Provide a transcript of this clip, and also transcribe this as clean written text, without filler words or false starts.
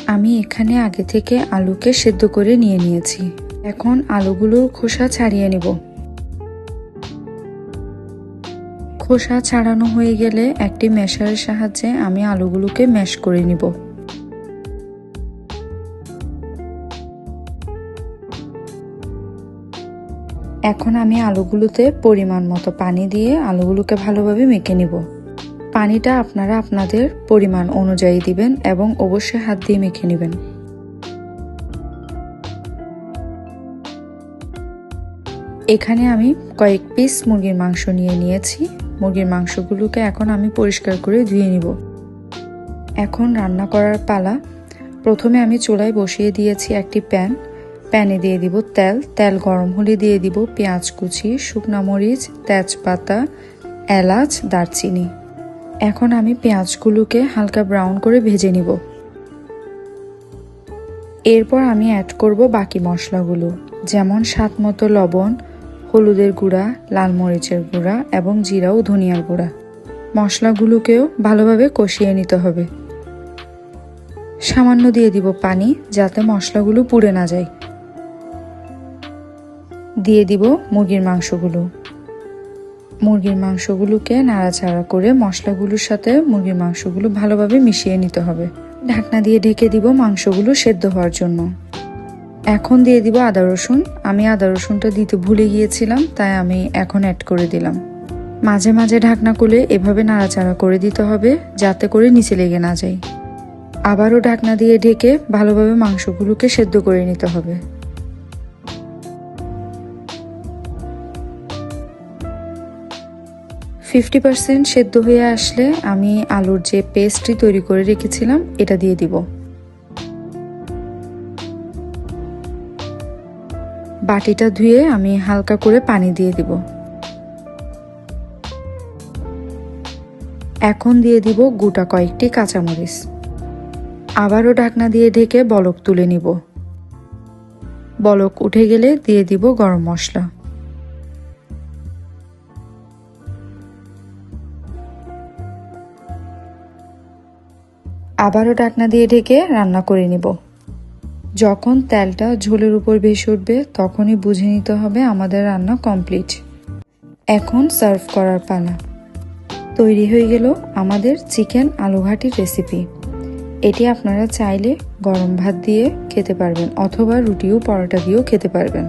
আমি এখানে আগে থেকে আলুকে সেদ্ধ করে নিয়ে নিয়েছি। এখন আলুগুলোর খোসা ছাড়িয়ে নিব। খোসা ছাড়ানো হয়ে গেলে একটি ম্যাশারের সাহায্যে আমি আলুগুলোকে ম্যাশ করে নিব। এখন আমি আলুগুলোতে পরিমাণ মতো পানি দিয়ে আলুগুলোকে ভালোভাবে মেখে নিব। পানিটা আপনারা আপনাদের পরিমাণ অনুযায়ী দিবেন এবং অবশ্যই হাত দিয়ে মেখে নেবেন। এখানে আমি কয়েক পিস মুরগির মাংস নিয়ে নিয়েছি। মুরগির মাংসগুলোকে এখন আমি পরিষ্কার করে ধুয়ে নিব। এখন রান্না করার পালা। প্রথমে আমি চুলায় বসিয়ে দিয়েছি একটি প্যানে দিয়ে দিব তেল। তেল গরম হলে দিয়ে দিব পেঁয়াজ কুচি, শুকনা মরিচ, তেজপাতা, এলাচ, দারচিনি। এখন আমি পেঁয়াজগুলোকে হালকা ব্রাউন করে ভেজে নিব। এরপর আমি অ্যাড করব বাকি মশলাগুলো, যেমন স্বাদ মতো লবণ, হলুদের গুঁড়া, লাল মরিচের গুঁড়া এবং জিরা ও ধনিয়ার গুঁড়া। মশলাগুলোকেও ভালোভাবে কষিয়ে নিতে হবে। সামান্য দিয়ে দিব পানি, যাতে মশলাগুলো পুড়ে না যায়। দিয়ে দিব মুরগির মাংসগুলো। মুরগির মাংসগুলোকে নাড়াচাড়া করে মশলাগুলোর সাথে মুরগির মাংসগুলো ভালোভাবে মিশিয়ে নিতে হবে। ঢাকনা দিয়ে ঢেকে দিব মাংসগুলো সেদ্ধ হওয়ার জন্য। এখন দিয়ে দিব আদা রসুন। আমি আদা রসুনটা দিতে ভুলে গিয়েছিলাম, তাই আমি এখন অ্যাড করে দিলাম। মাঝে মাঝে ঢাকনা খুলে এভাবে নাড়াচাড়া করে দিতে হবে, যাতে করে নিচে লেগে না যায়। আবারও ঢাকনা দিয়ে ঢেকে ভালোভাবে মাংসগুলোকে সেদ্ধ করে নিতে হবে। ফিফটি 50% সেদ্ধ হয়ে আসলে আমি আলুর যে পেস্টটি তৈরি করে রেখেছিলাম এটা দিয়ে দিব। বাটিটা ধুয়ে আমি হালকা করে পানি দিয়ে দিব। এখন দিয়ে দিব গোটা কয়েকটি কাঁচামরিচ। আবারও ঢাকনা দিয়ে ঢেকে বলক তুলে নিব। বলক উঠে গেলে দিয়ে দিব গরম মশলা। আবারও ঢাকনা দিয়ে ঢেকে রান্না করে নিব। যখন তেলটা ঝোলের উপর ভেসে উঠবে তখনই বুঝে নিতে হবে আমাদের রান্না কমপ্লিট। এখন সার্ভ করার পালা। তৈরি হয়ে গেল আমাদের চিকেন আলু ঘাটির রেসিপি। এটি আপনারা চাইলে গরম ভাত দিয়ে খেতে পারবেন অথবা রুটি ও পরোটা দিয়েও খেতে পারবেন।